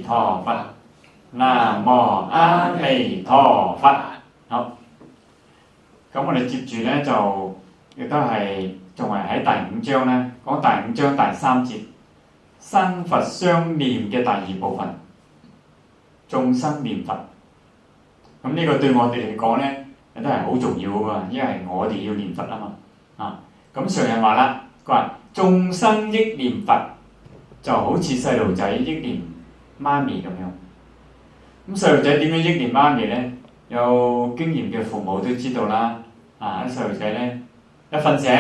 陀佛，南無阿彌陀佛。好，咁我哋接住咧就亦都係仲係喺第五章咧，講第五章第三節生佛相念嘅第二部分，眾生念佛。咁呢個對我哋嚟講咧，都係好重要㗎，因為我哋要念佛啊嘛。咁上人話啦，佢話眾生憶念佛就好似細路仔憶念媽咪咁樣。咁細路仔點樣憶念媽咪咧？有經驗嘅父母都知道啦。啲細路仔咧一瞓醒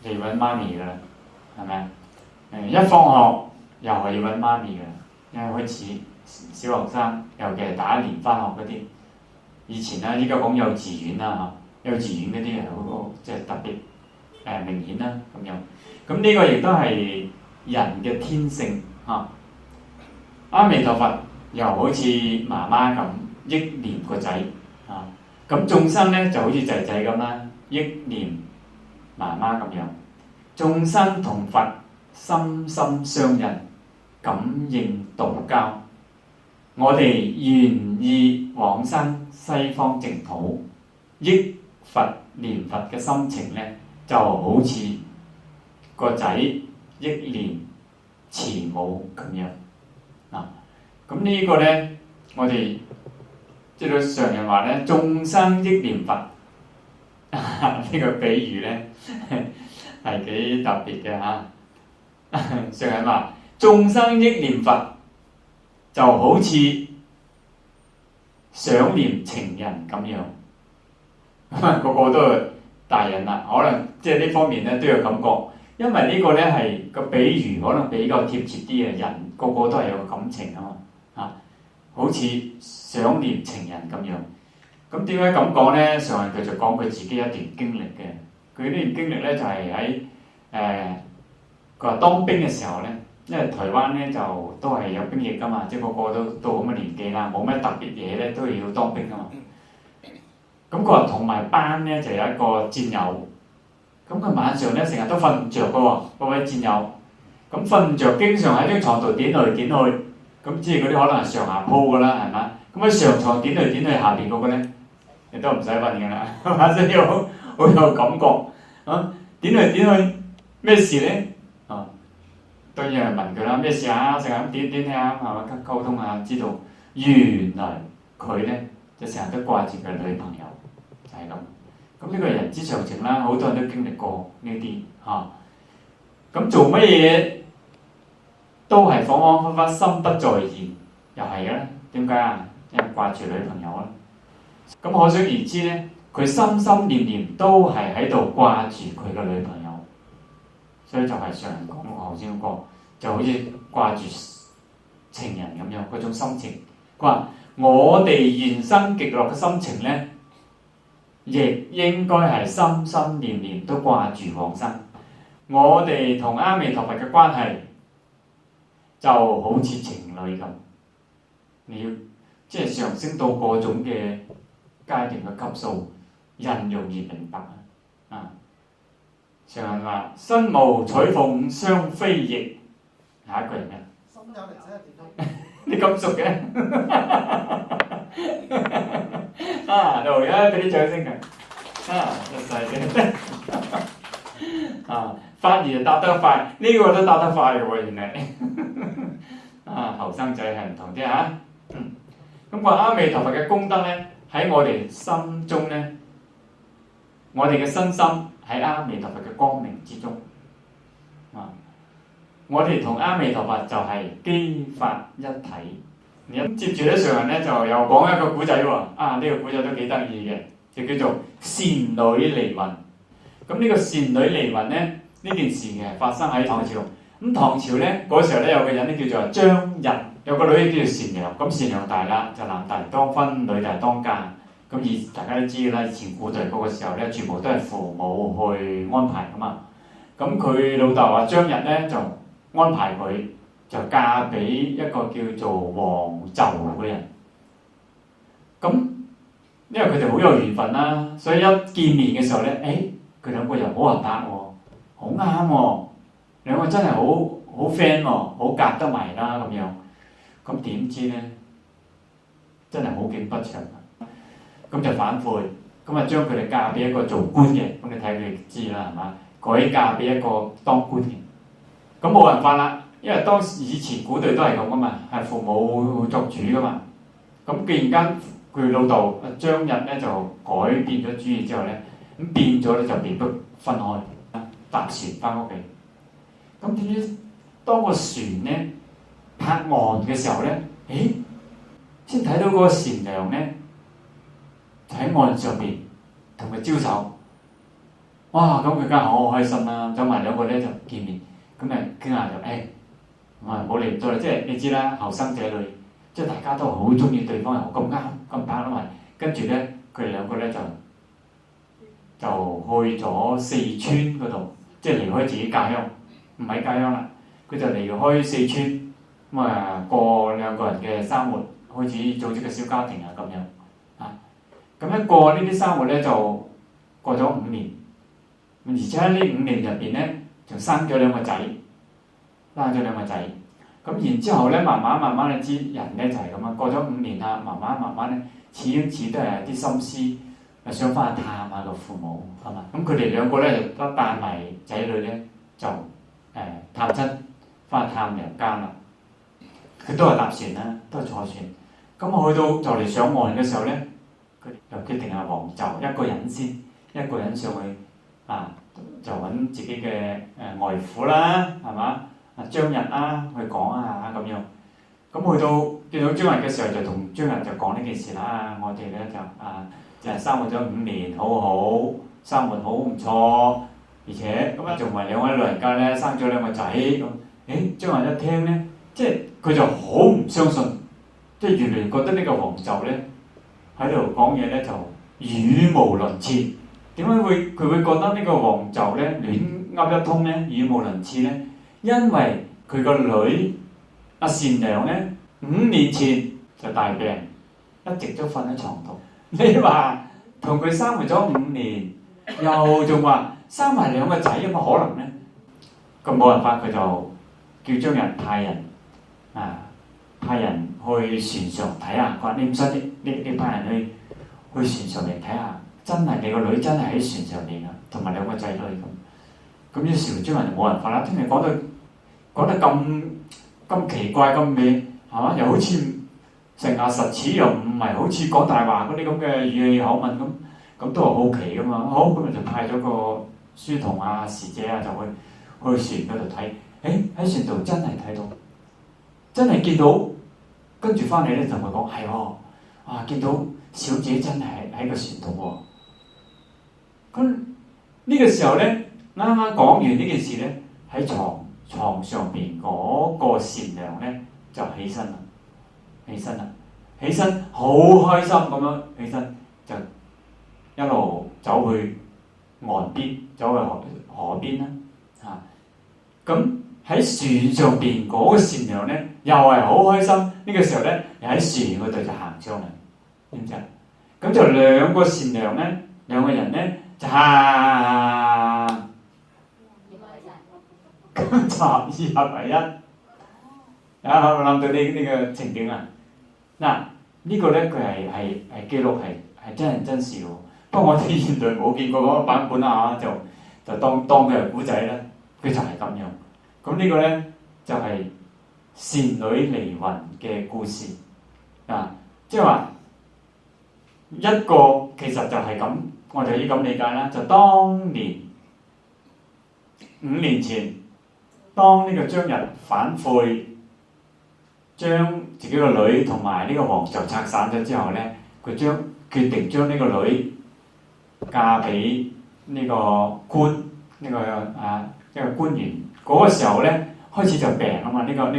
就要揾媽咪㗎啦，係咪啊？一放學又係要揾媽咪㗎啦，因為開始小學生，尤其係打連返學嗰啲。以前啦，依家講幼稚園啦幼稚園嗰啲係好即係特別明顯啦咁樣。咁呢個亦都係人嘅天性阿彌陀佛又好似媽媽咁憶念個仔咁眾生咧就好似仔仔咁啦，憶念媽媽咁樣。眾生同佛心心相印，感應道交。我哋願意往生西方淨土，憶佛念佛嘅心情咧，就好似個仔憶念慈母咁樣咁呢個咧，我哋即係上人話咧，眾生憶念佛呢個比喻咧係幾特別嘅上人話眾生憶念佛就好似想念情人咁樣，個個都係大人啦，可能即係呢方面咧都有感覺，因為呢個咧係個比喻可能比較貼切啲嘅，人個個都係有個感情啊嘛好似想念情人咁樣。咁點解咁講咧？上人佢就講佢自己一段經歷嘅。佢呢段經歷咧就係喺佢話當兵嘅時候咧，因為台灣咧就都係有兵役噶嘛，即係個個都到咁嘅年紀啦，冇咩特別嘢咧都要當兵噶嘛。咁佢話同埋班咧就有一個戰友，咁佢晚上咧成日都瞓唔着噶喎，嗰位戰友。咁瞓唔着，經常喺張床度點來點去。咁即係嗰啲可能係上下鋪噶啦，係嘛？咁喺上床點嚟點去，下邊嗰個咧亦都唔使瞓噶啦，係嘛？真係好有感覺點嚟點去咩事咧？當然係問佢啦，咩事啊？成日咁點係嘛？溝通下，知道原來佢咧就成日都掛住佢女朋友，就係咁。咁呢個人之常情啦，好多人都經歷過呢啲咁做乜嘢？都係恍恍惚惚，心不在焉，又係嘅咧。點解啊？因為掛住女朋友啦。咁可想而知咧，佢心心念念都係喺度掛住佢嘅女朋友，所以就係上人講我頭先嗰個，就好似掛住情人咁樣嗰種心情。佢話我哋原生極樂嘅心情咧，亦應該係心心念念都掛住往生。我哋同阿彌陀佛嘅關係就好似情侶咁，你要即係上升到各種嘅階段嘅級數，人容易明白上人話身無彩鳳雙飛翼，下一個人嘅心有靈犀一點通，你咁熟嘅到而家俾啲掌聲嘅一世嘅發言答得快，呢個都答得快嘅喎，原來後生仔係唔同啲咁個阿彌陀佛嘅功德咧，喺我哋心中咧，我哋嘅身心喺阿彌陀佛嘅光明之中我哋同阿彌陀佛就係機法一體。咁接住咧，上人咧就又講一個古仔喎，呢個古仔都幾得意嘅，就叫做善女離魂。咁呢個善女離魂咧，呢件事嘅發生喺唐朝。咁唐朝咧嗰時候咧有個人咧叫做張日，有個女叫做善良。咁善良大啦，就男大當婚，女大當嫁。咁大家都知啦，以前古代嗰個時候咧，全部都係父母去安排噶嘛。咁佢老豆話張日咧就安排佢就嫁俾一個叫做黃袖嘅人。咁因為佢哋好有緣分啦，所以一見面嘅時候咧，佢兩個又好合拍喎，好啱喎，兩個真係好 friend 喎，好夾得埋啦咁樣。咁點知咧，真係好景不長啊！咁就反悔，咁啊將佢哋嫁俾一個做官嘅，咁你睇佢哋知啦，係嘛？改嫁俾一個當官嘅，咁冇辦法啦，因為當時以前古代都係咁噶嘛，係父母作主噶嘛。咁既然間佢老豆張日咧就改變咗主意之後咧，咁變咗咧就被迫分開，搭船翻屋企。咁點知當個船咧泊岸嘅時候咧，先睇到嗰個善良咧就喺岸上邊同佢招手。哇！咁佢梗係好開心啦，走埋兩個咧就見面，咁咪傾下就冇嚟再，即係你知啦，後生仔女即係大家都好中意對方，又咁啱咁拍啦埋，跟住咧佢哋兩個咧就去咗四川嗰度，即係離開自己家鄉，唔喺家鄉啦，佢就離開四川，咁啊過兩個人嘅生活，開始組織個小家庭啊咁樣啊，咁一過呢啲生活咧就過咗5年。而且喺呢5年入邊咧，就生咗兩個仔，咁然之後咧，慢慢你知人咧就係咁啊。過咗5年啦，慢慢咧，始終都係有啲心思，想翻去探下個父母，係嘛？咁佢哋兩個咧就都帶埋仔女咧，就探親，翻去探娘家啦。佢都係搭船啦，都係坐船。咁我去到就嚟上岸嘅時候咧，佢就決定係黃袖一個人先，一個人上去。就揾自己嘅外父啦，係嘛？張日啦，去講下咁樣。咁去到見到張日嘅時候，就同張日就講呢件事啦。我哋咧就係生活咗5年，好好生活好唔錯，而且咁仲為兩位老人家咧生咗2個仔。咁張日一聽咧，即係佢就好唔相信，即係越嚟越覺得呢個黃袖咧喺度講嘢咧就語無倫次。點解佢會覺得呢個黃袖咧亂噏一通咧，語無倫次咧？因為佢個女阿善良咧5年前就大病，一直都瞓喺床度。你話同佢生活咗5年，又仲話生埋2個仔，有冇可能咧？咁冇辦法，佢就叫張日派人去船上睇下。佢話你唔使你派人去船上嚟睇下。真係你個女真係喺船上邊啊，同埋2個仔女咁。咁於是張人就冇辦法啦。聽日講得咁奇怪咁美，係嘛？又好似誠牙實齒，又唔係好似講大話嗰啲咁嘅語氣口吻咁都係好奇噶嘛。好，咁就派咗個書童啊、侍者啊，就去船嗰度睇。喺船度真係睇到，真係見到，跟住翻嚟咧就會講係喎，見到小姐真係喺個船度喎。咁呢個時候咧，啱啱講完呢件事咧，喺床上邊嗰個善良咧就起身好開心咁樣起身，就一路走去岸邊，走去河邊啦。咁喺船上邊嗰個善良咧，又係好開心。呢個時候咧，又喺船嗰度就行上嚟，知唔知啊？咁就2個善良咧，2個人咧。就咁集2合為一，有冇諗到呢個情景啊？嗱，呢個咧佢係記錄係真人真事喎。不過我哋現在冇見過嗰個版本啊，就當佢係古仔咧，佢就係咁樣。咁呢個咧就係善女離魂嘅故事啊，即係話一個其實就係咁。我就要咁理解啦，就當年5年前，當呢個張日反悔，將自己個女同埋呢個黃袖拆散咗之後咧，佢決定將呢個女嫁俾呢個官，一個官員。嗰個時候咧開始就病啊嘛，呢個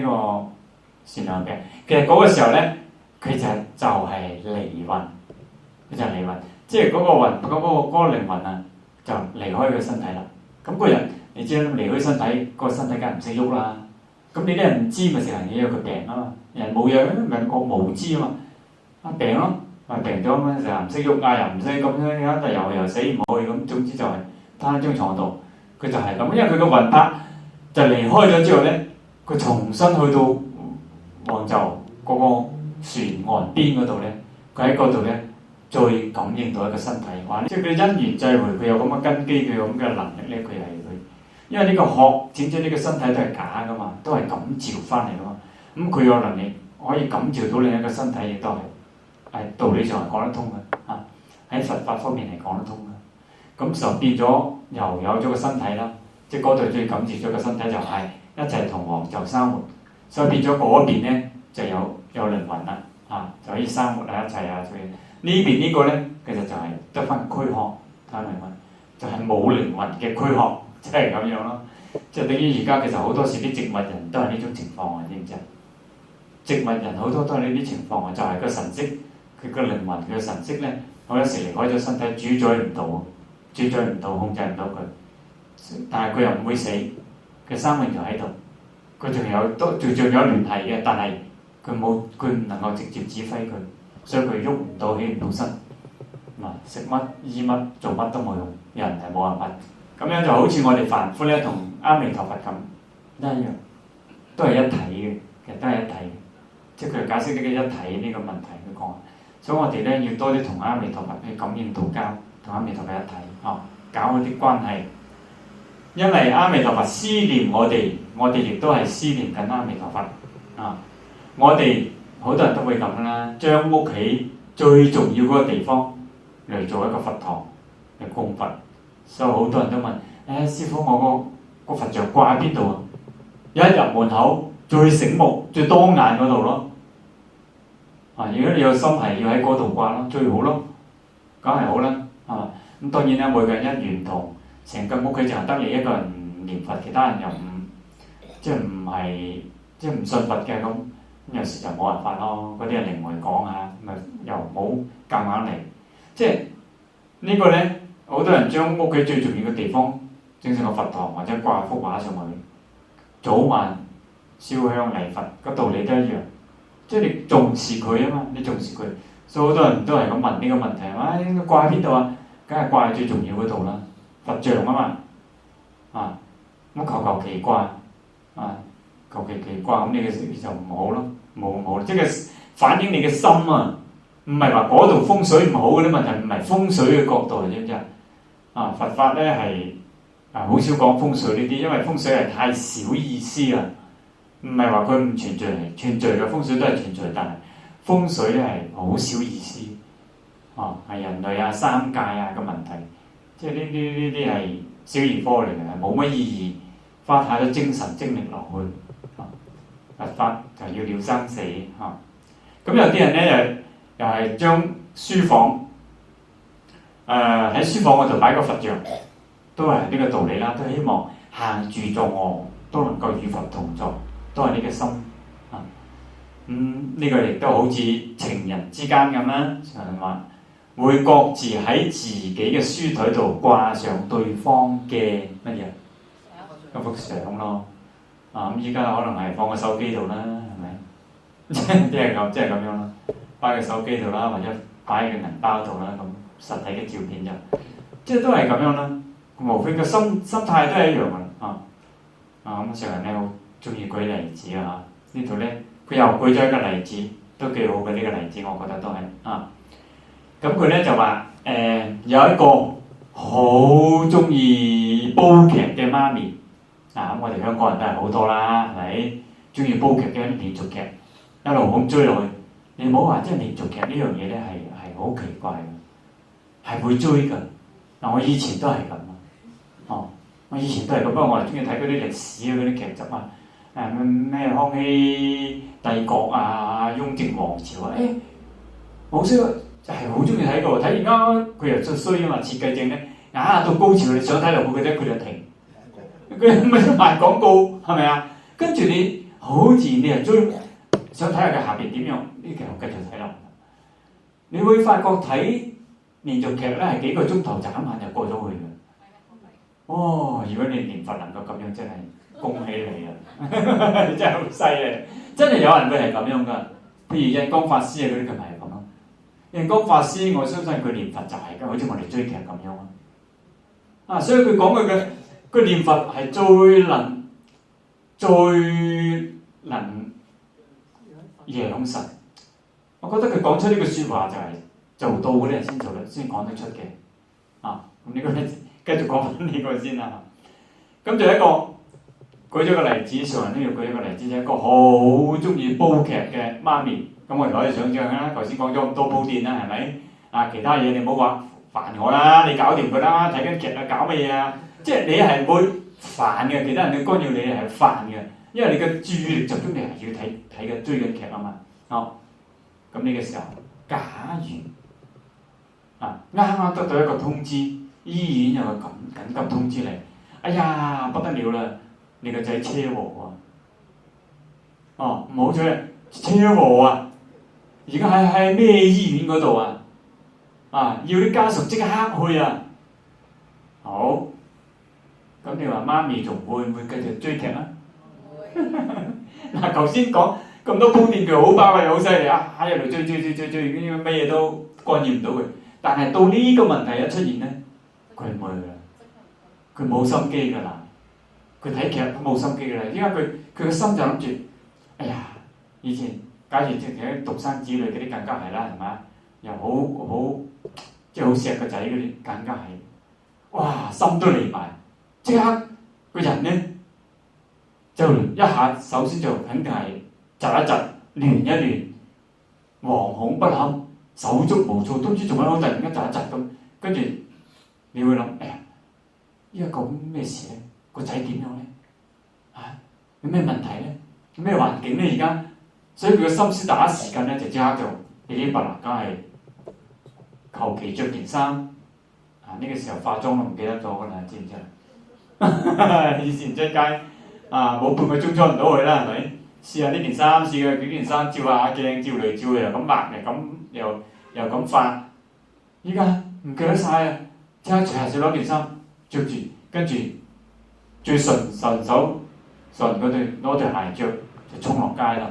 善良病。其實嗰個時候咧，佢就係離魂，佢就係離魂。即係嗰個靈魂啊，就離開佢身體啦。咁個人你知啦，離開身體，個身體梗係唔識喐啦。咁你啲人唔知咪成日嘢佢病啊嘛，人冇嘢咪個無知啊嘛，病咯，咪病咗咁樣成日唔識喐啊，又唔識咁樣，但又死唔去咁，總之就係攤喺張床度。佢就係咁，因為佢個魂魄就離開咗之後咧，佢重新去到黃袖嗰個船岸邊嗰度咧，佢喺嗰度咧再感應到一個身體，哇！即係佢因緣際會，佢有咁嘅根基，佢有咁嘅能力咧，佢係佢。因為呢個殼，整咗呢個身體都係假噶嘛，都係感召翻嚟噶嘛。咁佢有能力可以感召到另一個身體，亦都係道理上係講得通嘅嚇。喺佛法方面係講得通嘅。咁就變咗又有咗個身體啦，即係嗰度最感召咗個身體就係一齊同王就生活，所以變咗嗰邊咧就有靈魂啦，就可以生活喺一齊啊。所以呢邊呢個咧其實就係得翻軀殼，睇明嘛？就係冇靈魂嘅軀殼，即係咁樣咯。即係等於而家其實好多時啲植物人都係呢種情況啊，知唔知啊？植物人好多都係呢啲情況啊，就係個神識，佢個靈魂佢嘅神識咧，好多時離開咗身體，主宰唔到，控制唔到佢。但係佢又唔會死，佢生命就喺度，佢仲有聯繫嘅，但係佢唔能夠直接指揮佢，所以佢喐唔到，起唔到身。食乜醫乜做乜都冇用，人係冇辦法。咁樣就好似我哋凡夫咧，同阿彌陀佛咁一樣，都係一體嘅，其實都係一體嘅。即係佢解釋呢個一體呢個問題去講，所以我哋咧要多啲同阿彌陀佛去感應道交，同阿彌陀佛一體，搞好啲關係。因為阿彌陀佛思念我哋，我哋亦都係思念緊阿彌陀佛。我哋好多人都會咁啦，將屋企最重要嗰個地方嚟做一個佛堂嚟供佛，所以好多人都問：師傅，我個佛像掛喺邊度啊？一入門口最醒目、最當眼嗰度咯。如果你有心係要喺嗰度掛咯，最好咯，梗係好啦，係嘛？咁當然啦，每個人一緣同，成間屋企就係得你一個人念佛，其他人又唔信佛嘅咁，有時就冇辦法咯。嗰啲人嚟同佢講下，咪又冇夾硬嚟。即係呢個咧，好多人將屋企最重要嘅地方整成個佛堂，或者掛幅畫上去，早晚燒香禮佛，個道理都一樣。即係你重視佢啊嘛，你重視佢，所以好多人都係咁問呢個問題，應該掛喺邊度啊？梗係掛喺最重要嗰度啦，佛像啊嘛，咁求其掛，求其掛，咁你嘅事就唔好咯，冇咁好，即係反映你嘅心啊，唔係話嗰度風水唔好嗰啲問題，唔係風水嘅角度嚟，知唔知啊？佛法咧係好少講風水呢啲，因為風水係太少意思啦。唔係話佢唔存在，存在嘅風水都係存在，但係風水咧係好少意思，係人類三界嘅問題，即係呢啲係小兒科嚟嘅，冇乜意義，花太多精神精力落去，佛法就要了生死，咁有啲人咧又係將書房，喺書房嗰度擺個佛像，都係呢個道理啦，都希望行住坐臥都能夠與佛同坐。都係你嘅心呢個亦都好似情人之間咁啦，就係話會各自喺自己嘅書枱度掛上對方嘅乜嘢一幅相咯。咁依家可能係放個手機度啦，係咪？即係咁樣啦，擺個手機度啦，或者擺喺個銀包度啦，咁實體嘅照片就即係都係咁樣啦。無非個心態都係一樣嘅咁成日咧好中意舉例子呢度咧佢又舉咗一個例子，都幾好嘅呢個例子，我覺得都係咁佢咧就話有一個好中意煲劇嘅媽咪咁我哋香港人都係好多啦，係咪？中意煲劇嘅連續劇一路咁追落去，你唔好話即係連續劇呢樣嘢咧係好奇怪嘅，係會追㗎。我以前都係咁我以前都係咁，不過我係中意睇嗰啲歷史嗰啲劇集咩康熙帝國雍正王朝好少係好中意睇過，睇而家佢又最衰啊嘛，設計正咧到高潮你想睇落去嘅啫，佢就停，佢咪賣廣告係咪啊？跟住你好自然你又追，想睇下佢下邊點樣，呢劇我繼續睇落。你會發覺睇連續劇咧係幾個鐘頭眨眼就過咗去嘅。如果你念佛能夠咁樣，真係恭喜你你真係好犀利，真係有人會係咁樣噶。譬如印光法師嗰啲，佢咪係咁咯。印光法師，我相信佢念佛就係噶，好似我哋追劇咁樣所以佢講佢念佛係最能養神。我覺得佢講出呢句説話就係做到嗰啲人先做得，先講得出嘅。咁呢個咧繼續講翻呢個先啦。咁就一個舉咗個例子，上人都要舉一個例子，就係一個好中意煲劇嘅媽咪。咁我哋可以想象啦，頭先講咗咁多鋪墊啦，係咪？其他嘢你唔好話煩我啦，你搞掂佢啦，睇緊劇啊，搞乜嘢啊？即係你係會煩嘅，其他人嘅干擾你係煩嘅，因為你嘅注意力集中，你係要睇嘅追緊劇啊嘛。咁呢個時候，假如啱啱得到一個通知，醫院有個緊急通知你，哎呀不得了啦，你個仔車禍喎！唔好彩，車禍啊！而家喺咩醫院嗰度啊？要啲家屬即刻去啊！好，咁你話媽咪仲會唔會繼續追劇啊？頭先講咁多鋪墊，佢好巴閉，好犀利啊！一路追，乜嘢都干擾唔到佢。但係到呢個問題一出現咧，佢唔會㗎啦，佢冇心機㗎啦，佢睇劇都冇心機㗎啦。因為佢個心就諗住，哎呀，以前假如即係獨生子女嗰啲更加係啦，係嘛？又好即係好錫個仔嗰啲更加係，哇心都離埋，即刻個人咧就一下首先就肯定係窒一窒，亂一亂，惶恐不堪，手足無措，都唔知做乜好，突然間窒一窒咁，跟住你會諗，哎呀，依家講咩事咧？個仔點樣咧？有咩問題咧？有咩環境咧？而家，所以佢個心思第一時間咧就即刻就噼哩啪啦，梗係求其着件衫。呢個時候化妝都唔記得咗㗎啦，知唔知啊？以前出街冇半個鐘出唔到去啦，係咪？試下呢件衫，試下幾件衫，照下鏡，照嚟照去又咁抹，又咁化。依家唔記得晒啊！即刻除下少攞件衫着住，跟住最順手嗰對攞對鞋着就衝落街啦。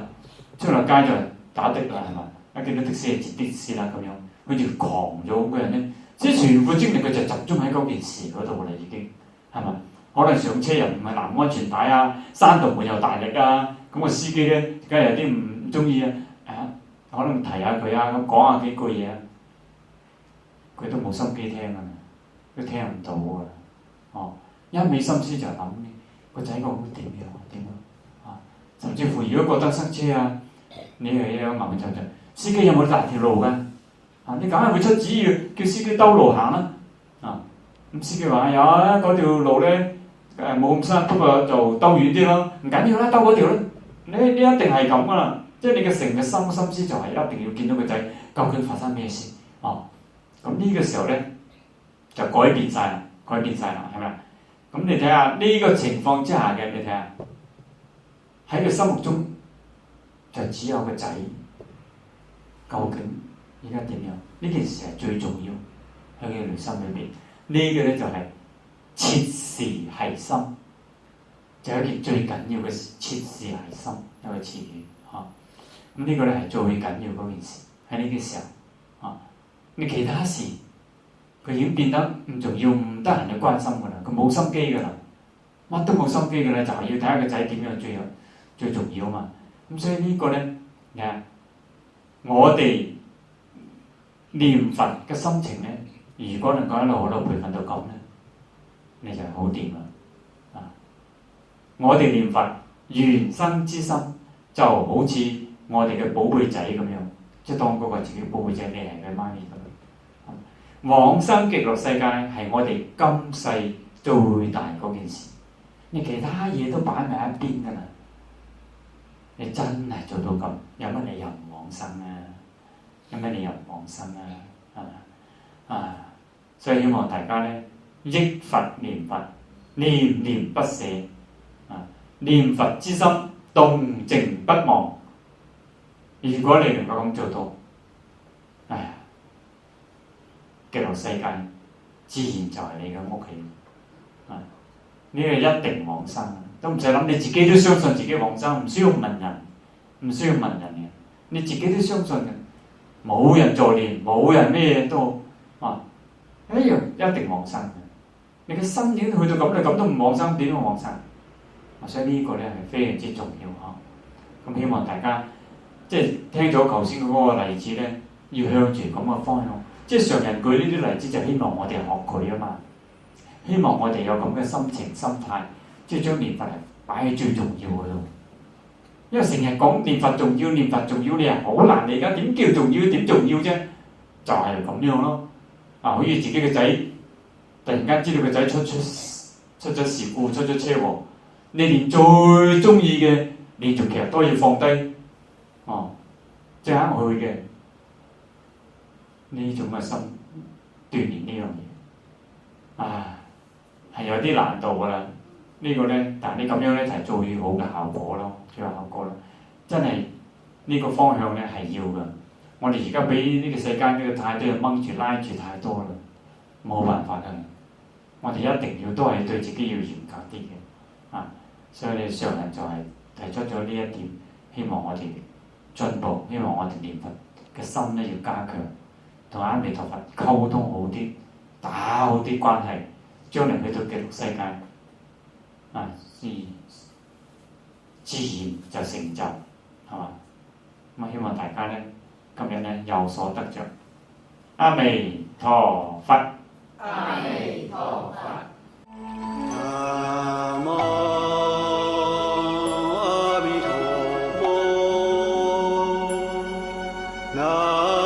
衝落街就打的啦，係嘛？一見到的士就截的士啦，咁樣好似狂咗咁嘅人咧。即係全副精力佢就集中喺嗰件事嗰度啦，已經係咪？可能上車又唔係攬安全帶啊，閂道門又大力啊，咁個司機咧梗係有啲唔中意啊，可能提下佢啊，咁講下幾句嘢啊，佢都冇心機聽啊，都聽唔到啊，一味心思就係諗個仔個會點樣啊，甚至乎如果覺得塞車啊，你係有問就司機有冇大條路㗎？你梗係會出旨意叫司機兜路行啦，咁司機話有啊，嗰條路咧冇咁塞，不過就兜遠啲咯，唔緊要啦，兜嗰條咯，你一定係咁噶啦，即係你嘅成個心思就係一定要見到個仔究竟發生咩事，咁呢個時候咧就改變晒啦，係咪？咁你睇下呢個情況之下嘅，你睇下喺佢心目中就只有個仔，究竟而家點樣？呢件事係最重要喺佢內心裏邊。呢個咧就係切時繫心，就係一件最緊要嘅事。切時繫心一個詞語咁呢個咧係最緊要嗰件事喺呢個時候你其他事佢已經變得唔重要，唔得閒去關心㗎啦，佢冇心機㗎啦，乜都冇心機㗎啦，就係要睇下個仔點樣最重要啊嘛。咁所以呢個咧我哋念佛嘅心情咧，如果能夠一路培訓到咁咧，你就好掂啦。我哋念佛緣生之心，就好似我哋嘅寶貝仔咁樣，即係當嗰個自己寶貝仔，你係佢媽咪咁。往生極樂世界係我哋今世最大嗰件事，你其他嘢都擺埋一邊㗎啦。你真係做到咁，有乜理由唔往生啊？有乜理由唔往生啊？所以希望大家咧憶佛念佛，念念不捨念佛之心動靜不忘。如果你能夠咁做到，極樂世界自然就係你嘅屋企。呢個一定往生，都唔使諗，你自己都相信自己往生，唔需要問人，嘅，你自己都相信嘅。冇人助念，冇人咩都一樣一定往生嘅。你嘅心已經去到咁，你咁都唔往生，點樣往生？所以呢個咧係非常之重要。咁希望大家即係聽咗頭先嗰個例子咧，要向住咁嘅方向。即係常人舉呢啲例子，就希望我哋學佢啊嘛，希望我哋有咁嘅心情心態，即係將念佛係擺喺最重要嗰度。因為成日講念佛重要，念佛重要，你係好難理解點叫重要，點重要啫？就係咁樣咯。好似自己嘅仔突然間知道個仔出咗事故，出咗車禍，你連最中意嘅連續劇都要放低，即刻去嘅呢種嘅心鍛鍊呢樣嘢，係有啲難度㗎啦。呢個咧，但係你咁樣咧係最好嘅效果咯，最有效果咯。真係呢個方向咧係要㗎。我哋而家俾呢個世間呢個太多嘢掹住拉住太多啦，冇辦法㗎。我哋一定要都係對自己要嚴格啲嘅，所以你上人就係提出咗呢一點，希望我哋進步，希望我哋念佛嘅心咧要加強，同阿彌陀佛溝通好啲，打好啲關係，將來去到極樂世界，自然就成就，係嘛？咁希望大家咧今日咧有所得着。阿彌陀佛。阿彌陀佛。南無阿彌陀佛。南